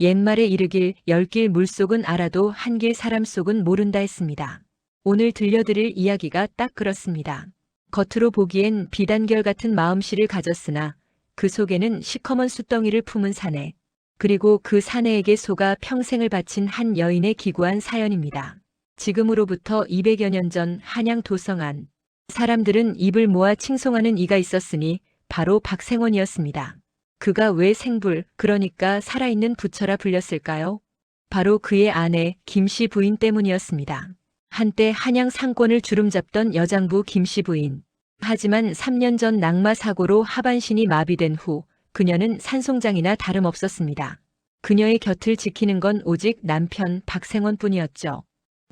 옛말에 이르길 10길 물속은 알아도 한 길 사람 속은 모른다 했습니다. 오늘 들려드릴 이야기가 딱 그렇습니다. 겉으로 보기엔 비단결 같은 마음씨를 가졌으나 그 속에는 시커먼 숫덩이를 품은 사내, 그리고 그 사내에게 속아 평생을 바친 한 여인의 기구한 사연입니다. 지금으로부터 200여 년 전 한양 도성안, 사람들은 입을 모아 칭송하는 이가 있었으니 바로 박생원이었습니다. 그가 왜 생불, 그러니까 살아있는 부처라 불렸을까요? 바로 그의 아내 김씨 부인 때문이었습니다. 한때 한양 상권을 주름잡던 여장부 김씨 부인. 하지만 3년 전 낙마 사고로 하반신이 마비된 후 그녀는 산송장이나 다름없었습니다. 그녀의 곁을 지키는 건 오직 남편 박생원뿐이었죠.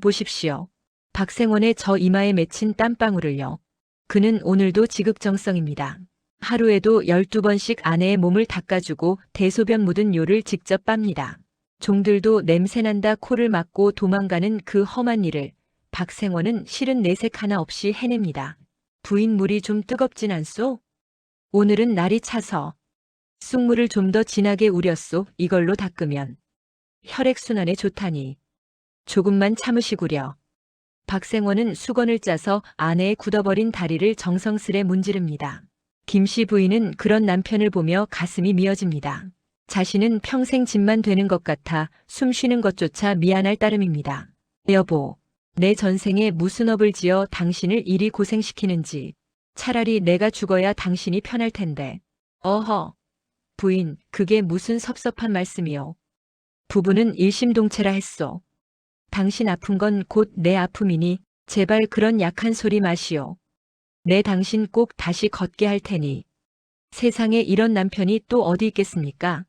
보십시오. 박생원의 저 이마에 맺힌 땀방울을요. 그는 오늘도 지극정성입니다. 하루에도 12번씩 아내의 몸을 닦아주고 대소변 묻은 요를 직접 빱니다. 종들도 냄새난다 코를 막고 도망가는 그 험한 일을 박생원은 실은 내색 하나 없이 해냅니다. 부인 물이 좀 뜨겁진 않소? 오늘은 날이 차서 쑥물을 좀 더 진하게 우렸소. 이걸로 닦으면 혈액순환에 좋다니. 조금만 참으시구려. 박생원은 수건을 짜서 아내의 굳어버린 다리를 정성스레 문지릅니다. 김씨 부인은 그런 남편을 보며 가슴이 미어집니다. 자신은 평생 집만 되는 것 같아 숨 쉬는 것조차 미안할 따름입니다. 여보, 내 전생에 무슨 업을 지어 당신을 이리 고생시키는지. 차라리 내가 죽어야 당신이 편할 텐데. 어허. 부인, 그게 무슨 섭섭한 말씀이요. 부부는 일심동체라 했소. 당신 아픈 건 곧 내 아픔이니 제발 그런 약한 소리 마시오. 내 당신 꼭 다시 걷게 할 테니. 세상에 이런 남편이 또 어디 있겠습니까?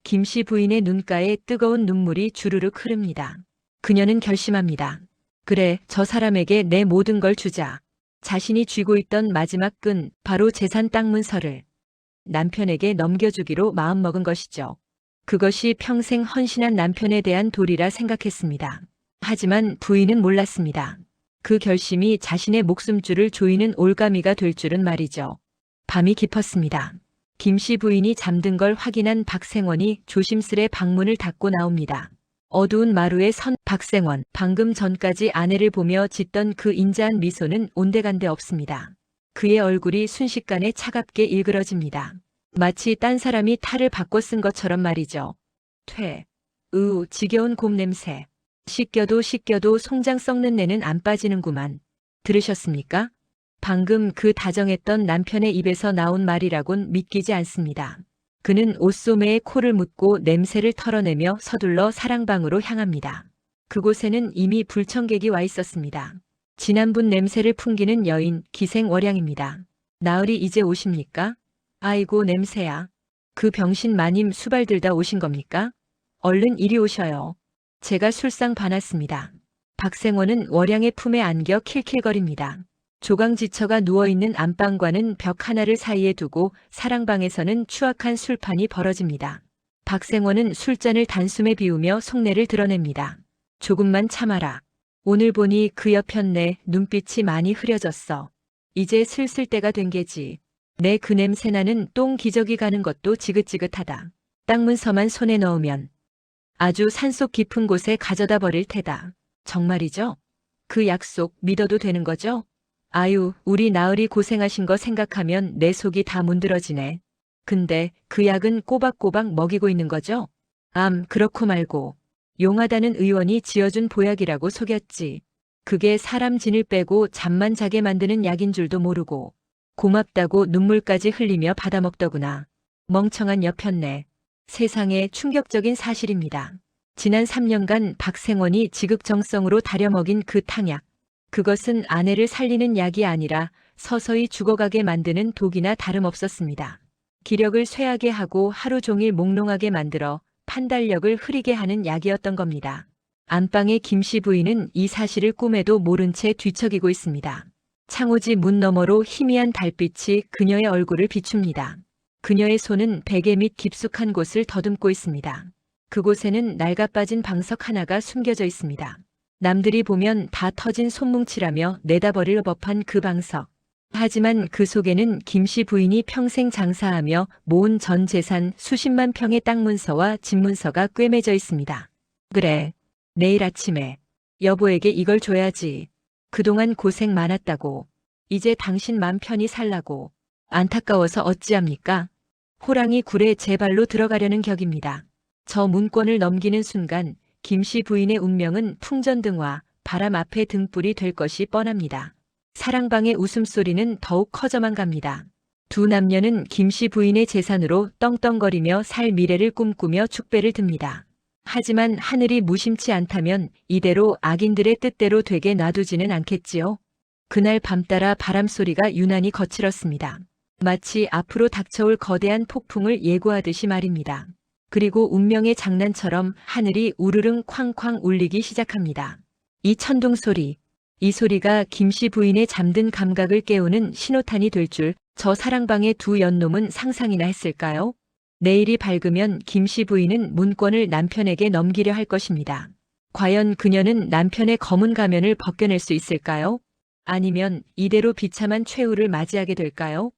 김씨 부인의 눈가에 뜨거운 눈물이 주르륵 흐릅니다. 그녀는 결심합니다. 그래, 저 사람에게 내 모든 걸 주자. 자신이 쥐고 있던 마지막 끈, 바로 재산 땅 문서를 남편에게 넘겨주기로 마음먹은 것이죠. 그것이 평생 헌신한 남편에 대한 도리라 생각했습니다. 하지만 부인은 몰랐습니다. 그 결심이 자신의 목숨줄을 조이는 올가미가 될 줄은 말이죠. 밤이 깊었습니다. 김씨 부인이 잠든 걸 확인한 박생원이 조심스레 방문을 닫고 나옵니다. 어두운 마루에 선 박생원, 방금 전까지 아내를 보며 짓던 그 인자한 미소는 온데간데 없습니다. 그의 얼굴이 순식간에 차갑게 일그러집니다. 마치 딴 사람이 탈을 바꿔 쓴 것처럼 말이죠. 지겨운 곰 냄새. 씻겨도 송장 썩는 내는 안 빠지는구만. 들으셨습니까? 방금 그 다정했던 남편의 입에서 나온 말이라곤 믿기지 않습니다. 그는 옷소매에 코를 묻고 냄새를 털어내며 서둘러 사랑방으로 향합니다. 그곳에는 이미 불청객이 와 있었습니다. 진한분 냄새를 풍기는 여인 기생월양입니다. 나으리 이제 오십니까? 아이고 냄새야. 그 병신 마님 수발 들다 오신 겁니까? 얼른 이리 오셔요. 제가 술상 봐놨습니다. 박생원은 월양의 품에 안겨 킬킬거립니다. 조강지처가 누워있는 안방과는 벽 하나를 사이에 두고 사랑방에서는 추악한 술판이 벌어집니다. 박생원은 술잔을 단숨에 비우며 속내를 드러냅니다. 조금만 참아라. 오늘 보니 그 여편네 눈빛이 많이 흐려졌어. 이제 슬슬 때가 된 게지. 내 그 냄새나는 똥 기저귀 가는 것도 지긋지긋하다. 땅문서만 손에 넣으면 아주 산속 깊은 곳에 가져다 버릴 테다. 정말이죠? 그 약속 믿어도 되는 거죠? 아유, 우리 나으리 고생하신 거 생각하면 내 속이 다 문드러지네. 근데 그 약은 꼬박꼬박 먹이고 있는 거죠? 그렇고 말고. 용하다는 의원이 지어준 보약이라고 속였지. 그게 사람 진을 빼고 잠만 자게 만드는 약인 줄도 모르고 고맙다고 눈물까지 흘리며 받아먹더구나. 멍청한 여편네. 세상에 충격적인 사실입니다. 지난 3년간 박생원이 지극정성으로 다려먹인 그 탕약. 그것은 아내를 살리는 약이 아니라 서서히 죽어가게 만드는 독이나 다름없었습니다. 기력을 쇠하게 하고 하루 종일 몽롱하게 만들어 판단력을 흐리게 하는 약이었던 겁니다. 안방의 김씨 부인은 이 사실을 꿈에도 모른 채 뒤척이고 있습니다. 창호지 문 너머로 희미한 달빛이 그녀의 얼굴을 비춥니다. 그녀의 손은 베개 밑 깊숙한 곳을 더듬고 있습니다. 그곳에는 낡아빠진 방석 하나가 숨겨져 있습니다. 남들이 보면 다 터진 손뭉치라며 내다버릴 법한 그 방석. 하지만 그 속에는 김씨 부인이 평생 장사하며 모은 전 재산 수십만 평의 땅 문서와 집 문서가 꿰매져 있습니다. 그래. 내일 아침에 여보에게 이걸 줘야지. 그동안 고생 많았다고. 이제 당신 맘 편히 살라고. 안타까워서 어찌합니까? 호랑이 굴에 제 발로 들어가려는 격입니다. 저 문권을 넘기는 순간 김씨 부인의 운명은 풍전등화, 바람 앞에 등불이 될 것이 뻔합니다. 사랑방의 웃음소리는 더욱 커져만 갑니다. 두 남녀는 김씨 부인의 재산으로 떵떵거리며 살 미래를 꿈꾸며 축배를 듭니다. 하지만 하늘이 무심치 않다면 이대로 악인들의 뜻대로 되게 놔두지는 않겠지요. 그날 밤 따라 바람소리가 유난히 거칠었습니다. 마치 앞으로 닥쳐올 거대한 폭풍을 예고하듯이 말입니다. 그리고 운명의 장난처럼 하늘이 우르릉 쾅쾅 울리기 시작합니다. 이 천둥 소리, 이 소리가 김씨 부인의 잠든 감각을 깨우는 신호탄이 될 줄 저 사랑방의 두 연놈은 상상이나 했을까요? 내일이 밝으면 김씨 부인은 문권을 남편에게 넘기려 할 것입니다. 과연 그녀는 남편의 검은 가면을 벗겨낼 수 있을까요? 아니면 이대로 비참한 최후를 맞이하게 될까요?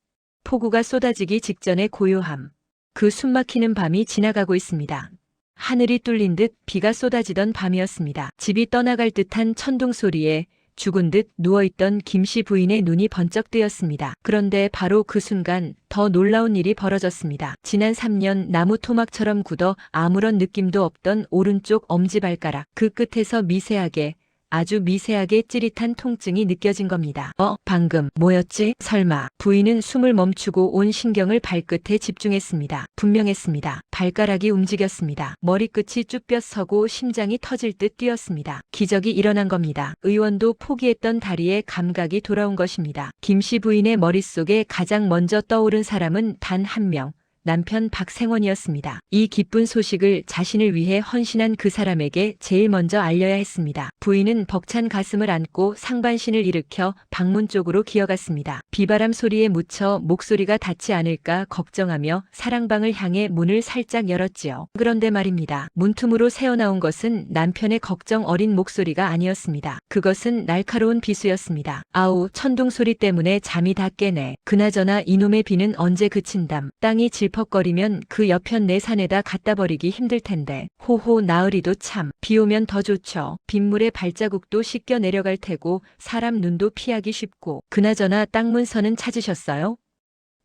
폭우가 쏟아지기 직전의 고요함. 그 숨막히는 밤이 지나가고 있습니다. 하늘이 뚫린 듯 비가 쏟아지던 밤이었습니다. 집이 떠나갈 듯한 천둥 소리에 죽은 듯 누워있던 김씨 부인의 눈이 번쩍 뜨였습니다. 그런데 바로 그 순간 더 놀라운 일이 벌어졌습니다. 지난 3년 나무 토막처럼 굳어 아무런 느낌도 없던 오른쪽 엄지발가락, 그 끝에서 미세하게, 아주 미세하게 찌릿한 통증이 느껴진 겁니다. 방금 뭐였지? 설마. 부인은 숨을 멈추고 온 신경을 발끝에 집중했습니다. 분명했습니다. 발가락이 움직였습니다. 머리끝이 쭈뼛 서고 심장이 터질 듯 뛰었습니다. 기적이 일어난 겁니다. 의원도 포기했던 다리에 감각이 돌아온 것입니다. 김씨 부인의 머릿속에 가장 먼저 떠오른 사람은 단 한 명. 남편 박생원이었습니다. 이 기쁜 소식을 자신을 위해 헌신한 그 사람에게 제일 먼저 알려야 했습니다. 부인은 벅찬 가슴을 안고 상반신을 일으켜 방문 쪽으로 기어갔습니다. 비바람 소리에 묻혀 목소리가 닿지 않을까 걱정하며 사랑방을 향해 문을 살짝 열었지요. 그런데 말입니다. 문틈으로 새어나온 것은 남편의 걱정 어린 목소리가 아니었습니다. 그것은 날카로운 비수였습니다. 아우, 천둥 소리 때문에 잠이 다 깨네. 그나저나 이놈의 비는 언제 그친담. 땅이 질퍽거리면 그 여편 내 산에다 갖다 버리기 힘들 텐데. 호호, 나으리도 참. 비 오면 더 좋죠. 빗물에 발자국도 씻겨 내려갈 테고 사람 눈도 피하기 쉽고. 그나저나 땅 문서는 찾으셨어요?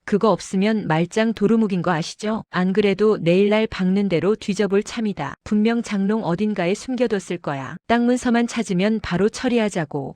그거 없으면 말짱 도루묵인 거 아시죠? 안 그래도 내일날 박는 대로 뒤져볼 참이다. 분명 장롱 어딘가에 숨겨뒀을 거야. 땅 문서만 찾으면 바로 처리하자고.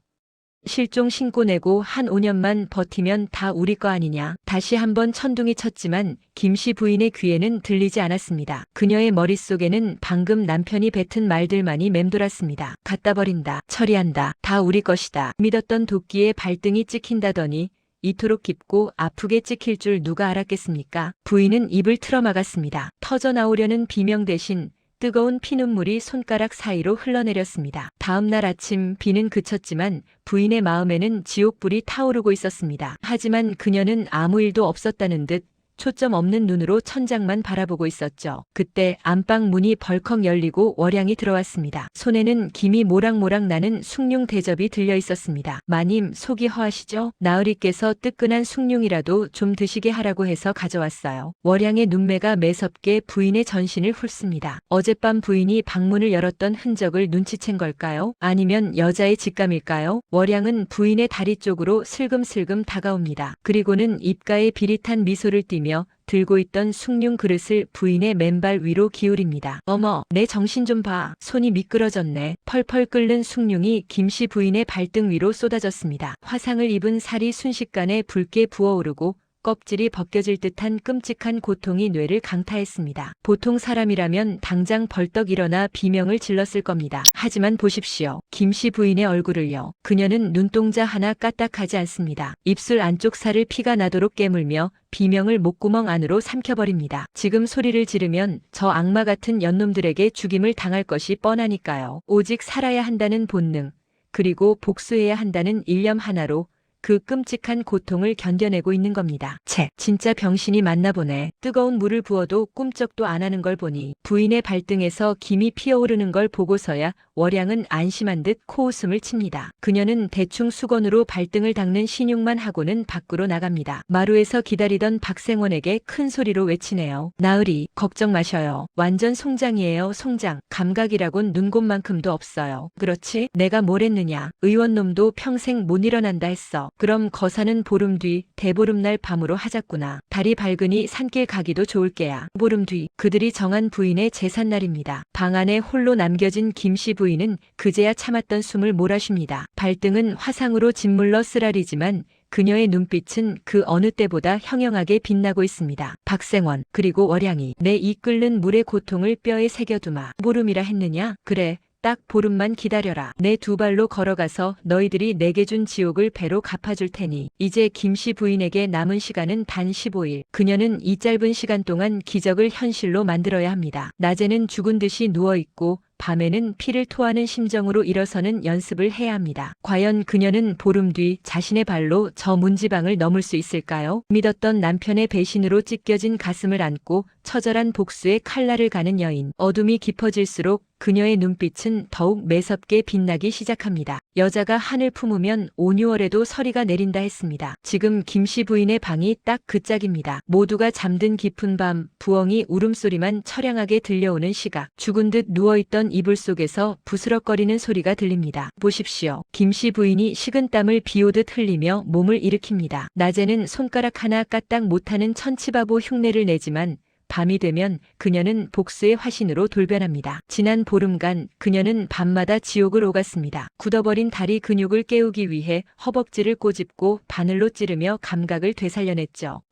실종 신고 내고 한 5년만 버티면 다 우리 거 아니냐. 다시 한번 천둥이 쳤지만 김씨 부인의 귀에는 들리지 않았습니다. 그녀의 머릿속에는 방금 남편이 뱉은 말들만이 맴돌았습니다. 갖다 버린다. 처리한다. 다 우리 것이다. 믿었던 도끼에 발등이 찍힌다더니 이토록 깊고 아프게 찍힐 줄 누가 알았겠습니까? 부인은 입을 틀어막았습니다. 터져나오려는 비명 대신 뜨거운 피눈물이 손가락 사이로 흘러내렸습니다. 다음 날 아침 비는 그쳤지만 부인의 마음에는 지옥불이 타오르고 있었습니다. 하지만 그녀는 아무 일도 없었다는 듯 초점 없는 눈으로 천장만 바라보고 있었죠. 그때 안방 문이 벌컥 열리고 월양이 들어왔습니다. 손에는 김이 모락모락 나는 숭늉 대접이 들려 있었습니다. 마님, 속이 허하시죠? 나으리께서 뜨끈한 숭늉이라도 좀 드시게 하라고 해서 가져왔어요. 월양의 눈매가 매섭게 부인의 전신을 훑습니다. 어젯밤 부인이 방문을 열었던 흔적을 눈치챈 걸까요? 아니면 여자의 직감일까요? 월양은 부인의 다리 쪽으로 슬금슬금 다가옵니다. 그리고는 입가에 비릿한 미소를 띠며 들고 있던 숭늉 그릇을 부인의 맨발 위로 기울입니다. 어머, 내 정신 좀 봐. 손이 미끄러졌네. 펄펄 끓는 숭늉이 김씨 부인의 발등 위로 쏟아졌습니다. 화상을 입은 살이 순식간에 붉게 부어오르고 껍질이 벗겨질 듯한 끔찍한 고통이 뇌를 강타했습니다. 보통 사람이라면 당장 벌떡 일어나 비명을 질렀을 겁니다. 하지만 보십시오. 김씨 부인의 얼굴을요. 그녀는 눈동자 하나 까딱하지 않습니다. 입술 안쪽 살을 피가 나도록 깨물며 비명을 목구멍 안으로 삼켜버립니다. 지금 소리를 지르면 저 악마 같은 연놈들에게 죽임을 당할 것이 뻔하니까요. 오직 살아야 한다는 본능, 그리고 복수해야 한다는 일념 하나로 그 끔찍한 고통을 견뎌내고 있는 겁니다. 채, 진짜 병신이 맞나 보네. 뜨거운 물을 부어도 꿈쩍도 안 하는 걸 보니 부인의 발등에서 김이 피어오르는 걸 보고서야 월양은 안심한 듯 코웃음을 칩니다. 그녀는 대충 수건으로 발등을 닦는 신용만 하고는 밖으로 나갑니다. 마루에서 기다리던 박생원에게 큰 소리로 외치네요. 나으리, 걱정 마셔요. 완전 송장이에요, 송장. 감각이라곤 눈곱만큼도 없어요. 그렇지? 내가 뭘 했느냐? 의원놈도 평생 못 일어난다 했어. 그럼 거사는 보름 뒤 대보름날 밤으로 하자꾸나. 달이 밝으니 산길 가기도 좋을 게야. 보름 뒤 그들이 정한 부인의 제삿날입니다. 방 안에 홀로 남겨진 김씨 부인은 그제야 참았던 숨을 몰아쉽니다. 발등은 화상으로 짓물러 쓰라리지만 그녀의 눈빛은 그 어느 때보다 형형하게 빛나고 있습니다. 박생원, 그리고 월양이 내 이 끓는 물의 고통을 뼈에 새겨두마. 보름이라 했느냐? 그래. 딱 보름만 기다려라. 내 두 발로 걸어가서 너희들이 내게 준 지옥을 배로 갚아줄 테니. 이제 김씨 부인에게 남은 시간은 단 15일. 그녀는 이 짧은 시간 동안 기적을 현실로 만들어야 합니다. 낮에는 죽은 듯이 누워있고 밤에는 피를 토하는 심정으로 일어서는 연습을 해야 합니다. 과연 그녀는 보름 뒤 자신의 발로 저 문지방을 넘을 수 있을까요? 믿었던 남편의 배신으로 찢겨진 가슴을 안고 처절한 복수의 칼날을 가는 여인. 어둠이 깊어질수록 그녀의 눈빛은 더욱 매섭게 빛나기 시작합니다. 여자가 한을 품으면 5, 6월에도 서리가 내린다 했습니다. 지금 김씨 부인의 방이 딱 그 짝입니다. 모두가 잠든 깊은 밤, 부엉이 울음소리만 처량하게 들려오는 시각. 죽은 듯 누워있던 이불 속에서 부스럭거리는 소리가 들립니다. 보십시오. 김씨 부인이 식은땀을 비오듯 흘리며 몸을 일으킵니다. 낮에는 손가락 하나 까딱 못하는 천치바보 흉내를 내지만 밤이 되면 그녀는 복수의 화신으로 돌변합니다. 지난 보름간 그녀는 밤마다 지옥을 오갔습니다. 굳어버린 다리 근육을 깨우기 위해 허벅지를 꼬집고 바늘로 찌르며 감각을 되살려냈죠.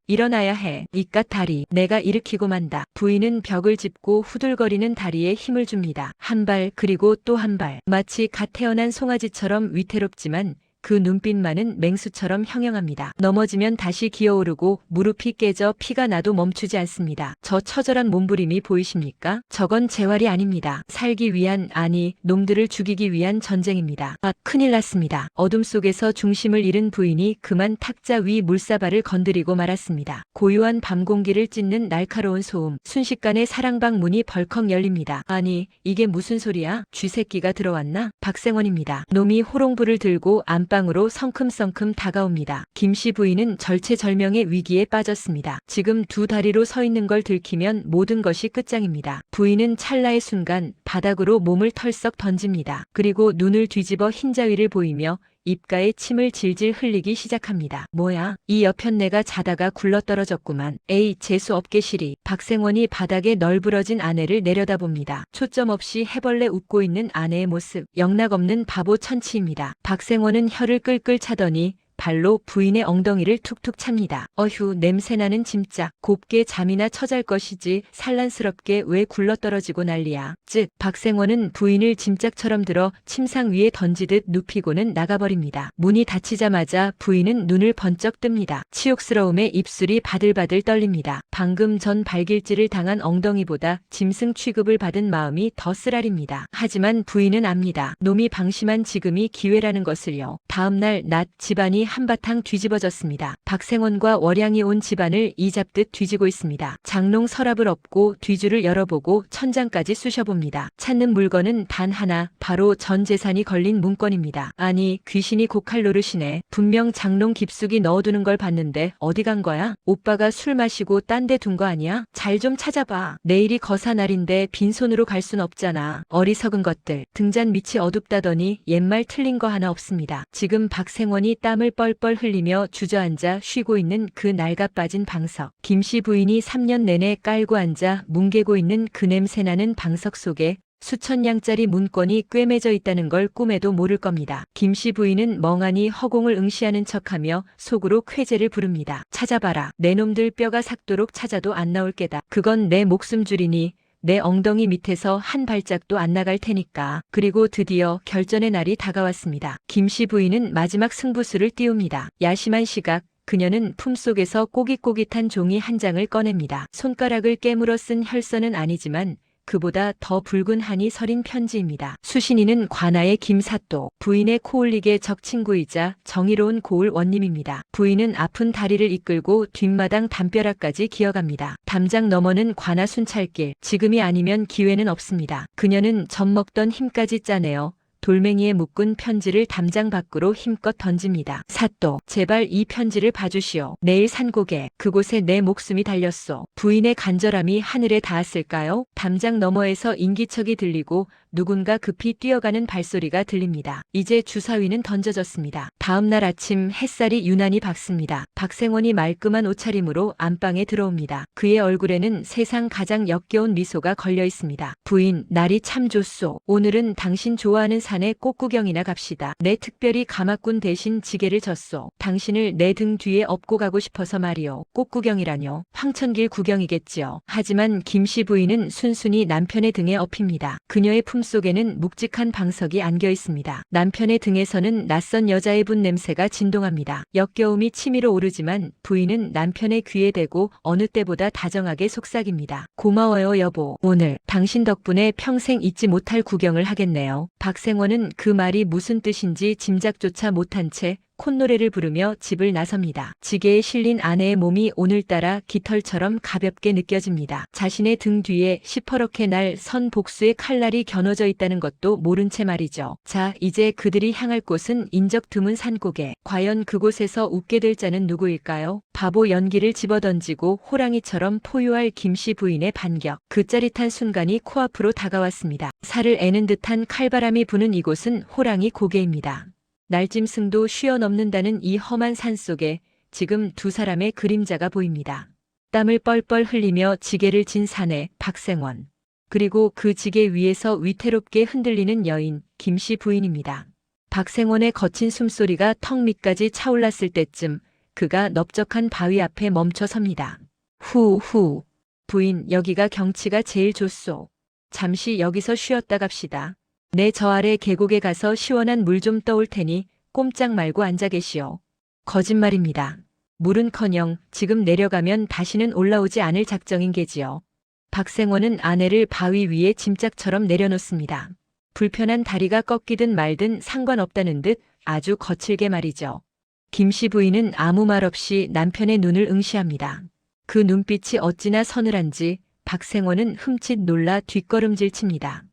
일어나야 해. 이깟 다리. 내가 일으키고 만다. 부인은 벽을 짚고 후들거리는 다리에 힘을 줍니다. 한 발 그리고 또 한 발. 마치 갓 태어난 송아지처럼 위태롭지만 그 눈빛만은 맹수처럼 형형합니다. 넘어지면 다시 기어오르고 무릎이 깨져 피가 나도 멈추지 않습니다. 저 처절한 몸부림이 보이십니까? 저건 재활이 아닙니다. 살기 위한, 아니, 놈들을 죽이기 위한 전쟁입니다. 아, 큰일 났습니다. 어둠 속에서 중심을 잃은 부인이 그만 탁자 위 물사발을 건드리고 말았습니다. 고요한 밤 공기를 찢는 날카로운 소음. 순식간에 사랑방 문이 벌컥 열립니다. 아니, 이게 무슨 소리야? 쥐새끼가 들어왔나? 박생원입니다. 놈이 호롱불을 들고 안방으로 성큼성큼 다가옵니다. 김씨 부인은 절체절명의 위기에 빠졌습니다. 지금 두 다리로 서 있는 걸 들키면 모든 것이 끝장입니다. 부인은 찰나의 순간 바닥으로 몸을 털썩 던집니다. 그리고 눈을 뒤집어 흰자위를 보이며 입가에 침을 질질 흘리기 시작합니다. 뭐야? 이 여편네가 자다가 굴러떨어졌구만. 에이, 재수 없게 시리. 박생원이 바닥에 널브러진 아내를 내려다봅니다. 초점 없이 해벌레 웃고 있는 아내의 모습. 영락없는 바보 천치입니다. 박생원은 혀를 끌끌 차더니 발로 부인의 엉덩이를 툭툭 찹니다. 어휴, 냄새나는 짐짝. 곱게 잠이나 처잘 것이지 산란스럽게 왜 굴러떨어지고 난리야. 즉, 박생원은 부인을 짐짝처럼 들어 침상 위에 던지듯 눕히고는 나가버립니다. 문이 닫히자마자 부인은 눈을 번쩍 뜹니다. 치욕스러움에 입술이 바들바들 떨립니다. 방금 전 발길질을 당한 엉덩이보다 짐승 취급을 받은 마음이 더 쓰라립니다. 하지만 부인은 압니다. 놈이 방심한 지금이 기회라는 것을요. 다음날 낮 집안이 한바탕 뒤집어졌습니다. 박생원과 월양이 온 집안을 이잡듯 뒤지고 있습니다. 장롱 서랍을 엎고 뒤줄을 열어보고 천장까지 쑤셔봅니다. 찾는 물건은 단 하나, 바로 전 재산이 걸린 문건입니다. 아니, 귀신이 고칼 노릇이네. 분명 장롱 깊숙이 넣어두는 걸 봤는데 어디 간 거야? 오빠가 술 마시고 딴 데 둔 거 아니야? 잘 좀 찾아봐. 내일이 거사날인데 빈손으로 갈 순 없잖아. 어리석은 것들. 등잔 밑이 어둡다더니 옛말 틀린 거 하나 없습니다. 지금 박생원이 땀을 뻘뻘 흘리며 주저앉아 쉬고 있는 그 낡아빠진 방석. 김씨 부인이 3년 내내 깔고 앉아 뭉개고 있는 그 냄새나는 방석 속에 수천 냥짜리 문건이 꿰매져 있다는 걸 꿈에도 모를 겁니다. 김씨 부인은 멍하니 허공을 응시하는 척하며 속으로 쾌재를 부릅니다. 찾아봐라. 내 놈들 뼈가 삭도록 찾아도 안 나올 게다. 그건 내 목숨줄이니 내 엉덩이 밑에서 한 발짝도 안 나갈 테니까. 그리고 드디어 결전의 날이 다가왔습니다. 김씨 부인은 마지막 승부수를 띄웁니다. 야심한 시각, 그녀는 품속에서 꼬깃꼬깃한 종이 한 장을 꺼냅니다. 손가락을 깨물어 쓴 혈서는 아니지만 그보다 더 붉은 한이 서린 편지입니다. 수신이는 관아의 김사또, 부인의 코올릭의 적친구이자 정의로운 고을 원님입니다. 부인은 아픈 다리를 이끌고 뒷마당 담벼락까지 기어갑니다. 담장 너머는 관아 순찰길, 지금이 아니면 기회는 없습니다. 그녀는 젖먹던 힘까지 짜내어 돌멩이에 묶은 편지를 담장 밖으로 힘껏 던집니다. 사또, 제발 이 편지를 봐주시오. 내일 산곡에 그곳에 내 목숨이 달렸소. 부인의 간절함이 하늘에 닿았을까요? 담장 너머에서 인기척이 들리고 누군가 급히 뛰어가는 발소리가 들립니다. 이제 주사위는 던져졌습니다. 다음 날 아침 햇살이 유난히 밝습니다. 박생원이 말끔한 옷차림으로 안방에 들어옵니다. 그의 얼굴에는 세상 가장 역겨운 미소가 걸려 있습니다. 부인, 날이 참 좋소. 오늘은 당신 좋아하는 산에 꽃구경이나 갑시다. 내 특별히 가마꾼 대신 지게를 졌소. 당신을 내 등 뒤에 업고 가고 싶어서 말이오. 꽃구경이라뇨. 황천길 구경이겠지요. 하지만 김씨 부인은 순순히 남편의 등에 업힙니다. 그녀의 품속에는 묵직한 방석이 안겨 있습니다. 남편의 등에서는 낯선 여자의 분 냄새가 진동합니다. 역겨움이 치밀어 오르지만 부인은 남편의 귀에 대고 어느 때보다 다정하게 속삭입니다. 고마워요 여보. 오늘 당신 덕분에 평생 잊지 못할 구경을 하겠네요. 박생원은 그 말이 무슨 뜻인지 짐작조차 못한 채 콧노래를 부르며 집을 나섭니다. 지게에 실린 아내의 몸이 오늘따라 깃털처럼 가볍게 느껴집니다. 자신의 등 뒤에 시퍼렇게 날 선 복수의 칼날이 겨눠져 있다는 것도 모른 채 말이죠. 자, 이제 그들이 향할 곳은 인적 드문 산고개. 과연 그곳에서 웃게 될 자는 누구일까요? 바보 연기를 집어던지고 호랑이처럼 포효할 김씨 부인의 반격. 그 짜릿한 순간이 코앞으로 다가왔습니다. 살을 애는 듯한 칼바람이 부는 이곳은 호랑이 고개입니다. 날짐승도 쉬어넘는다는 이 험한 산속에 지금 두 사람의 그림자가 보입니다. 땀을 뻘뻘 흘리며 지게를 진 사내 박생원. 그리고 그 지게 위에서 위태롭게 흔들리는 여인 김씨 부인입니다. 박생원의 거친 숨소리가 턱 밑까지 차올랐을 때쯤 그가 넓적한 바위 앞에 멈춰 섭니다. 후후. 부인, 여기가 경치가 제일 좋소. 잠시 여기서 쉬었다 갑시다. 내 저 아래 계곡에 가서 시원한 물 좀 떠올 테니 꼼짝 말고 앉아 계시오. 거짓말입니다. 물은커녕 지금 내려가면 다시는 올라오지 않을 작정인 게지요. 박생원은 아내를 바위 위에 짐짝처럼 내려놓습니다. 불편한 다리가 꺾이든 말든 상관없다는 듯 아주 거칠게 말이죠. 김씨 부인은 아무 말 없이 남편의 눈을 응시합니다. 그 눈빛이 어찌나 서늘한지 박생원은 흠칫 놀라 뒷걸음질 칩니다.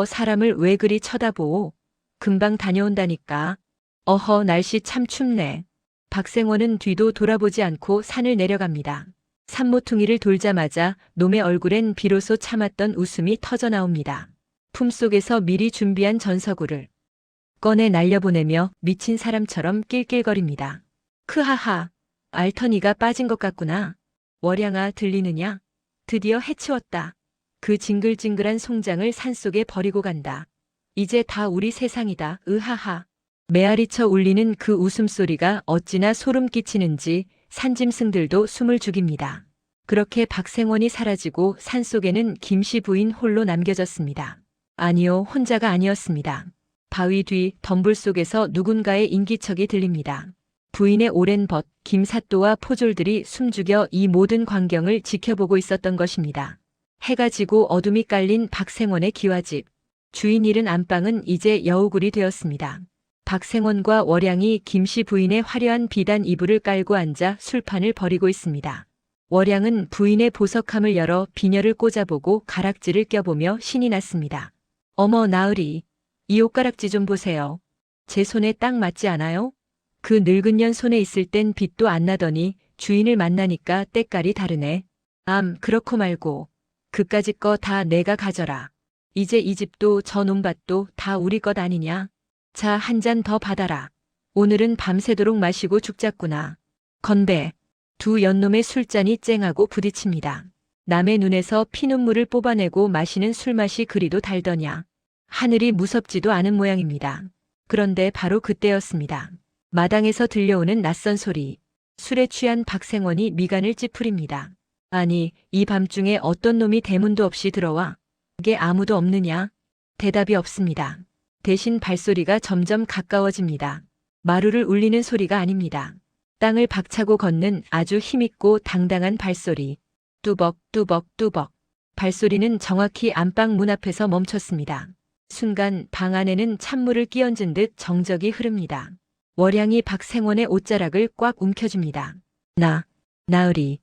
사람을 왜 그리 쳐다보오? 금방 다녀온다니까. 어허, 날씨 참 춥네. 박생원은 뒤도 돌아보지 않고 산을 내려갑니다. 산모퉁이를 돌자마자 놈의 얼굴엔 비로소 참았던 웃음이 터져 나옵니다. 품속에서 미리 준비한 전서구를 꺼내 날려보내며 미친 사람처럼 낄낄거립니다. 크하하, 알터니가 빠진 것 같구나. 월양아, 들리느냐? 드디어 해치웠다. 그 징글징글한 송장을 산속에 버리고 간다. 이제 다 우리 세상이다. 으하하. 메아리쳐 울리는 그 웃음소리가 어찌나 소름 끼치는지 산짐승들도 숨을 죽입니다. 그렇게 박생원이 사라지고 산속에는 김씨 부인 홀로 남겨졌습니다. 아니요, 혼자가 아니었습니다. 바위 뒤 덤불 속에서 누군가의 인기척이 들립니다. 부인의 오랜 벗, 김사또와 포졸들이 숨죽여 이 모든 광경을 지켜보고 있었던 것입니다. 해가 지고 어둠이 깔린 박생원의 기와집. 주인 잃은 안방은 이제 여우굴이 되었습니다. 박생원과 월양이 김씨 부인의 화려한 비단 이불을 깔고 앉아 술판을 벌이고 있습니다. 월양은 부인의 보석함을 열어 비녀를 꽂아보고 가락지를 껴보며 신이 났습니다. 어머 나으리, 이 옷가락지 좀 보세요. 제 손에 딱 맞지 않아요? 그 늙은 년 손에 있을 땐 빛도 안 나더니 주인을 만나니까 때깔이 다르네. 그렇고 말고 그까짓 거 다 내가 가져라. 이제 이 집도 저 논밭도 다 우리 것 아니냐. 자, 한 잔 더 받아라. 오늘은 밤새도록 마시고 죽자꾸나. 건배. 두 연놈의 술잔이 쨍하고 부딪힙니다. 남의 눈에서 피눈물을 뽑아내고 마시는 술맛이 그리도 달더냐. 하늘이 무섭지도 않은 모양입니다. 그런데 바로 그때였습니다. 마당에서 들려오는 낯선 소리. 술에 취한 박생원이 미간을 찌푸립니다. 아니, 이 밤중에 어떤 놈이 대문도 없이 들어와? 그게 아무도 없느냐? 대답이 없습니다. 대신 발소리가 점점 가까워집니다. 마루를 울리는 소리가 아닙니다. 땅을 박차고 걷는 아주 힘있고 당당한 발소리. 뚜벅 뚜벅 뚜벅. 발소리는 정확히 안방 문 앞에서 멈췄습니다. 순간 방 안에는 찬물을 끼얹은 듯 정적이 흐릅니다. 월양이 박생원의 옷자락을 꽉 움켜줍니다. 나으리,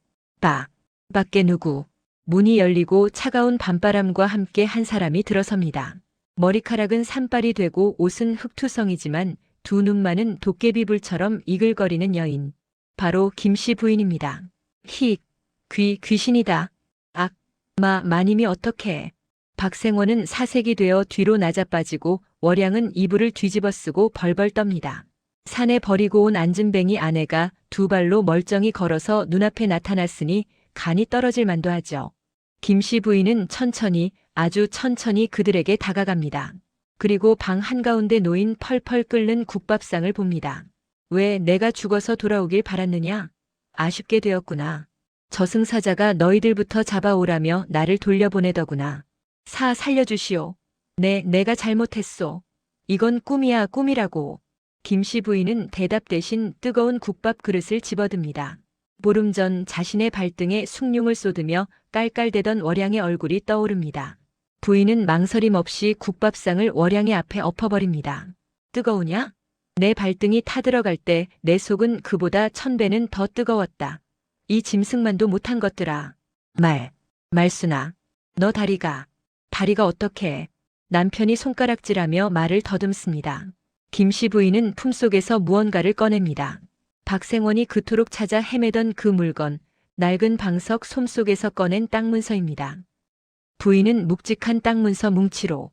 밖에 누구? 문이 열리고 차가운 밤바람과 함께 한 사람이 들어섭니다. 머리카락은 산발이 되고 옷은 흙투성이지만 두 눈만은 도깨비불처럼 이글거리는 여인. 바로 김씨 부인입니다. 귀신이다. 마님이 어떡해. 박생원은 사색이 되어 뒤로 낮아빠지고 월양은 이불을 뒤집어쓰고 벌벌 떱니다. 산에 버리고 온 안진뱅이 아내가 두 발로 멀쩡히 걸어서 눈앞에 나타났으니 간이 떨어질 만도 하죠. 김씨 부인은 천천히, 아주 천천히 그들에게 다가갑니다. 그리고 방 한가운데 놓인 펄펄 끓는 국밥상을 봅니다. 왜 내가 죽어서 돌아오길 바랐느냐? 아쉽게 되었구나. 저승사자가 너희들부터 잡아오라며 나를 돌려보내더구나. 살려주시오. 내가 잘못했소. 이건 꿈이야, 꿈이라고. 김씨 부인은 대답 대신 뜨거운 국밥 그릇을 집어듭니다. 보름 전 자신의 발등에 숭늉을 쏟으며 깔깔대던 월양의 얼굴이 떠오릅니다. 부인은 망설임 없이 국밥상을 월양의 앞에 엎어버립니다. 뜨거우냐? 내 발등이 타들어갈 때 내 속은 그보다 1000배는 더 뜨거웠다. 이 짐승만도 못한 것들아. 말순아. 너 다리가 어떻게? 남편이 손가락질하며 말을 더듬습니다. 김씨 부인은 품속에서 무언가를 꺼냅니다. 박생원이 그토록 찾아 헤매던 그 물건, 낡은 방석 솜속에서 꺼낸 땅문서입니다. 부인은 묵직한 땅문서 뭉치로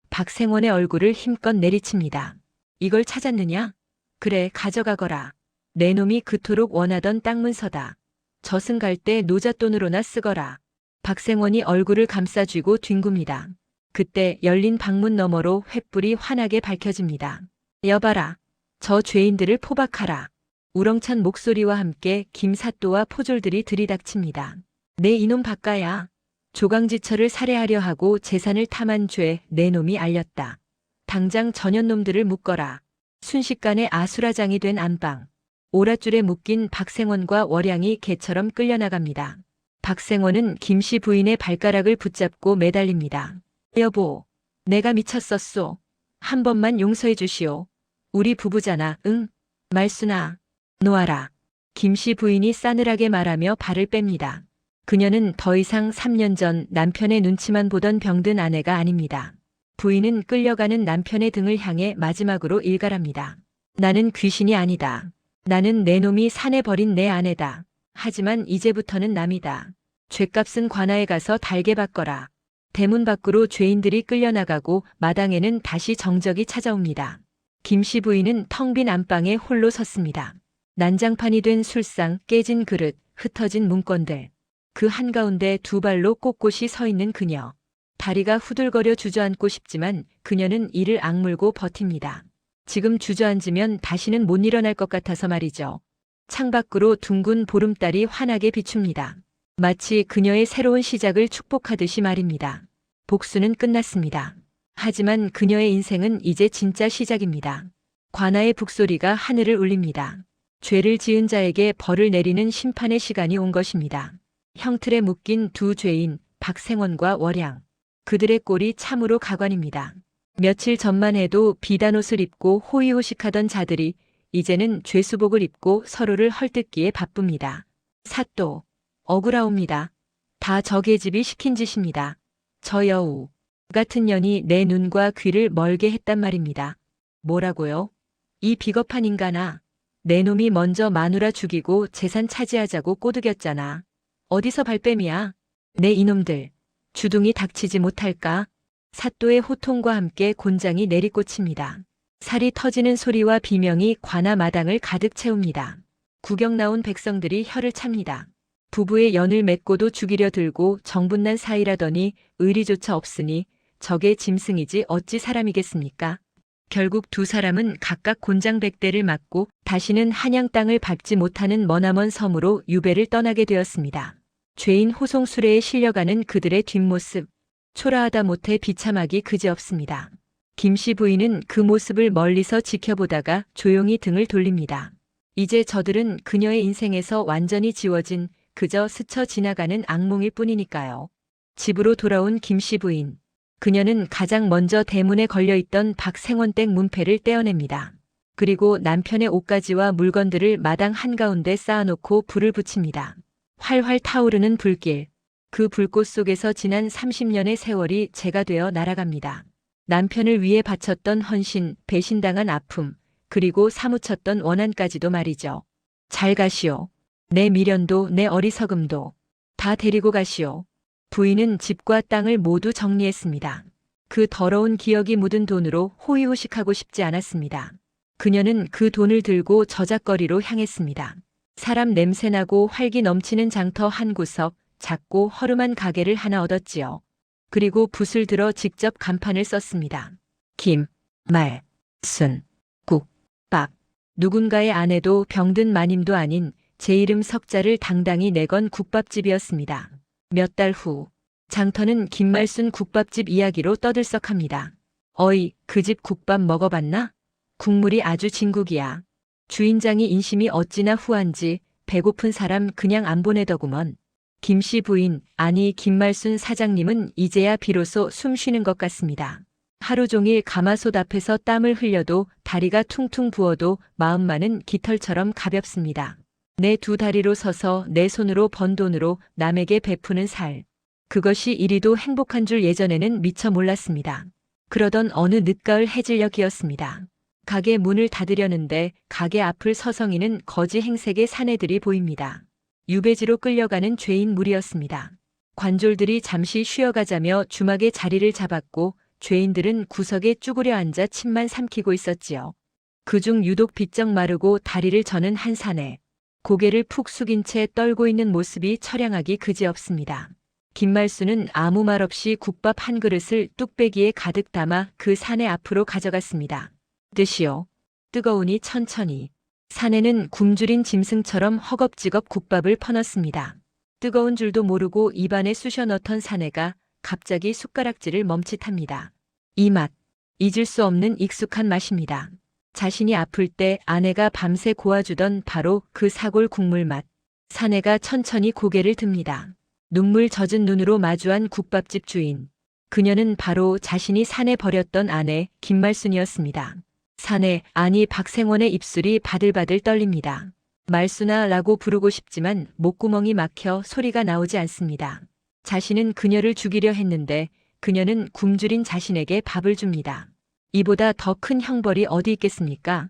박생원의 얼굴을 힘껏 내리칩니다. 이걸 찾았느냐? 그래, 가져가거라. 내 놈이 그토록 원하던 땅문서다. 저승 갈 때 노잣돈으로나 쓰거라. 박생원이 얼굴을 감싸쥐고 뒹굽니다. 그때 열린 방문 너머로 횃불이 환하게 밝혀집니다. 여봐라. 저 죄인들을 포박하라. 우렁찬 목소리와 함께 김사또와 포졸들이 들이닥칩니다. 내 이놈 박가야. 조강지처를 살해하려 하고 재산을 탐한 죄 내 놈이 알렸다. 당장 전현놈들을 묶어라. 순식간에 아수라장이 된 안방. 오랏줄에 묶인 박생원과 월양이 개처럼 끌려나갑니다. 박생원은 김씨 부인의 발가락을 붙잡고 매달립니다. 여보, 내가 미쳤었소. 한 번만 용서해 주시오. 우리 부부잖아, 응? 말순아, 놓아라. 김씨 부인이 싸늘하게 말하며 발을 뺍니다. 그녀는 더 이상 3년 전 남편의 눈치만 보던 병든 아내가 아닙니다. 부인은 끌려가는 남편의 등을 향해 마지막으로 일갈합니다. 나는 귀신이 아니다. 나는 내 놈이 산에 버린 내 아내다. 하지만 이제부터는 남이다. 죗값은 관아에 가서 달게 받거라. 대문 밖으로 죄인들이 끌려나가고 마당에는 다시 정적이 찾아옵니다. 김씨 부인은 텅 빈 안방에 홀로 섰습니다. 난장판이 된 술상, 깨진 그릇, 흩어진 문건들. 그 한가운데 두 발로 꼿꼿이 서 있는 그녀. 다리가 후들거려 주저앉고 싶지만 그녀는 이를 악물고 버팁니다. 지금 주저앉으면 다시는 못 일어날 것 같아서 말이죠. 창밖으로 둥근 보름달이 환하게 비춥니다. 마치 그녀의 새로운 시작을 축복하듯이 말입니다. 복수는 끝났습니다. 하지만 그녀의 인생은 이제 진짜 시작입니다. 관아의 북소리가 하늘을 울립니다. 죄를 지은 자에게 벌을 내리는 심판의 시간이 온 것입니다. 형틀에 묶인 두 죄인 박생원과 월양. 그들의 꼴이 참으로 가관입니다. 며칠 전만 해도 비단 옷을 입고 호의호식하던 자들이 이제는 죄수복을 입고 서로를 헐뜯기에 바쁩니다. 사또, 억울하옵니다. 다 저 계집이 시킨 짓입니다. 저 여우 같은 년이 내 눈과 귀를 멀게 했단 말입니다. 뭐라고요? 이 비겁한 인간아. 내 놈이 먼저 마누라 죽이고 재산 차지하자고 꼬드겼잖아. 어디서 발뺌이야? 내 이놈들. 주둥이 닥치지 못할까? 사또의 호통과 함께 곤장이 내리꽂힙니다. 살이 터지는 소리와 비명이 관아 마당을 가득 채웁니다. 구경 나온 백성들이 혀를 찹니다. 부부의 연을 맺고도 죽이려 들고 정분난 사이라더니 의리조차 없으니 저게 짐승이지 어찌 사람이겠습니까? 결국 두 사람은 각각 곤장 100대를 맞고 다시는 한양 땅을 밟지 못하는 머나먼 섬으로 유배를 떠나게 되었습니다. 죄인 호송수레에 실려가는 그들의 뒷모습, 초라하다 못해 비참하기 그지없습니다. 김씨 부인은 그 모습을 멀리서 지켜보다가 조용히 등을 돌립니다. 이제 저들은 그녀의 인생에서 완전히 지워진 그저 스쳐 지나가는 악몽일 뿐이니까요. 집으로 돌아온 김씨 부인. 그녀는 가장 먼저 대문에 걸려있던 박생원댁 문패를 떼어냅니다. 그리고 남편의 옷가지와 물건들을 마당 한가운데 쌓아놓고 불을 붙입니다. 활활 타오르는 불길. 그 불꽃 속에서 지난 30년의 세월이 재가 되어 날아갑니다. 남편을 위해 바쳤던 헌신, 배신당한 아픔, 그리고 사무쳤던 원한까지도 말이죠. 잘 가시오. 내 미련도 내 어리석음도 다 데리고 가시오. 부인은 집과 땅을 모두 정리했습니다. 그 더러운 기억이 묻은 돈으로 호의호식하고 싶지 않았습니다. 그녀는 그 돈을 들고 저작거리로 향했습니다. 사람 냄새나고 활기 넘치는 장터 한 구석, 작고 허름한 가게를 하나 얻었지요. 그리고 붓을 들어 직접 간판을 썼습니다. 김, 말, 순, 국, 밥. 누군가의 아내도 병든 마님도 아닌 제 이름 석자를 당당히 내건 국밥집이었습니다. 몇 달 후, 장터는 김말순 국밥집 이야기로 떠들썩합니다. 어이, 그 집 국밥 먹어봤나? 국물이 아주 진국이야. 주인장이 인심이 어찌나 후한지 배고픈 사람 그냥 안 보내더구먼. 김씨 부인, 아니 김말순 사장님은 이제야 비로소 숨 쉬는 것 같습니다. 하루 종일 가마솥 앞에서 땀을 흘려도 다리가 퉁퉁 부어도 마음만은 깃털처럼 가볍습니다. 내 두 다리로 서서 내 손으로 번 돈으로 남에게 베푸는 살. 그것이 이리도 행복한 줄 예전에는 미처 몰랐습니다. 그러던 어느 늦가을 해질녘이었습니다. 가게 문을 닫으려는데 가게 앞을 서성이는 거지 행색의 사내들이 보입니다. 유배지로 끌려가는 죄인 무리였습니다. 관졸들이 잠시 쉬어가자며 주막에 자리를 잡았고 죄인들은 구석에 쭈그려 앉아 침만 삼키고 있었지요. 그중 유독 비쩍 마르고 다리를 저는 한 사내. 고개를 푹 숙인 채 떨고 있는 모습이 처량하기 그지없습니다. 김말순은 아무 말 없이 국밥 한 그릇을 뚝배기에 가득 담아 그 사내 앞으로 가져갔습니다. 드시오. 뜨거우니 천천히. 사내는 굶주린 짐승처럼 허겁지겁 국밥을 퍼넣습니다. 뜨거운 줄도 모르고 입안에 쑤셔 넣던 사내가 갑자기 숟가락질을 멈칫합니다. 이 맛, 잊을 수 없는 익숙한 맛입니다. 자신이 아플 때 아내가 밤새 고아주던 바로 그 사골 국물 맛. 사내가 천천히 고개를 듭니다. 눈물 젖은 눈으로 마주한 국밥집 주인. 그녀는 바로 자신이 산에 버렸던 아내 김말순이었습니다. 사내, 아니 박생원의 입술이 바들바들 떨립니다. 말순아라고 부르고 싶지만 목구멍이 막혀 소리가 나오지 않습니다. 자신은 그녀를 죽이려 했는데 그녀는 굶주린 자신에게 밥을 줍니다. 이보다 더 큰 형벌이 어디 있겠습니까?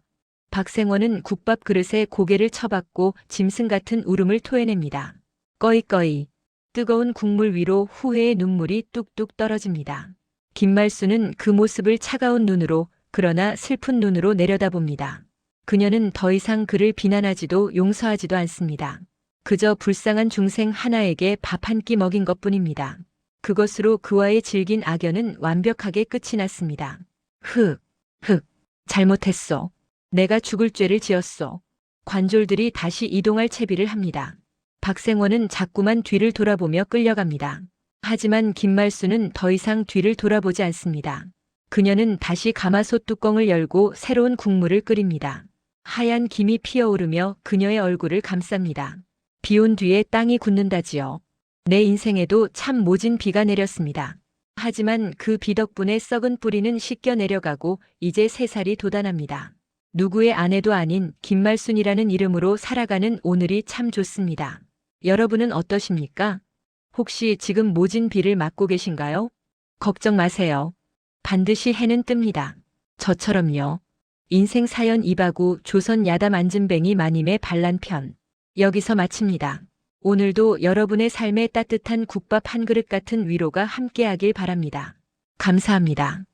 박생원은 국밥 그릇에 고개를 쳐박고 짐승 같은 울음을 토해냅니다. 꺼이꺼이. 뜨거운 국물 위로 후회의 눈물이 뚝뚝 떨어집니다. 김말순은 그 모습을 차가운 눈으로 그러나 슬픈 눈으로 내려다봅니다. 그녀는 더 이상 그를 비난하지도 용서하지도 않습니다. 그저 불쌍한 중생 하나에게 밥 한 끼 먹인 것뿐입니다. 그것으로 그와의 질긴 악연은 완벽하게 끝이 났습니다. 잘못했어. 내가 죽을 죄를 지었어. 관졸들이 다시 이동할 채비를 합니다. 박생원은 자꾸만 뒤를 돌아보며 끌려갑니다. 하지만 김말순은 더 이상 뒤를 돌아보지 않습니다. 그녀는 다시 가마솥 뚜껑을 열고 새로운 국물을 끓입니다. 하얀 김이 피어오르며 그녀의 얼굴을 감쌉니다. 비 온 뒤에 땅이 굳는다지요. 내 인생에도 참 모진 비가 내렸습니다. 하지만 그 비 덕분에 썩은 뿌리는 씻겨 내려가고 이제 새살이 돋아납니다. 누구의 아내도 아닌 김말순이라는 이름으로 살아가는 오늘이 참 좋습니다. 여러분은 어떠십니까? 혹시 지금 모진 비를 맞고 계신가요? 걱정 마세요. 반드시 해는 뜹니다. 저처럼요. 인생 사연 이바구 조선 야담 안진뱅이 마님의 반란편. 여기서 마칩니다. 오늘도 여러분의 삶에 따뜻한 국밥 한 그릇 같은 위로가 함께하길 바랍니다. 감사합니다.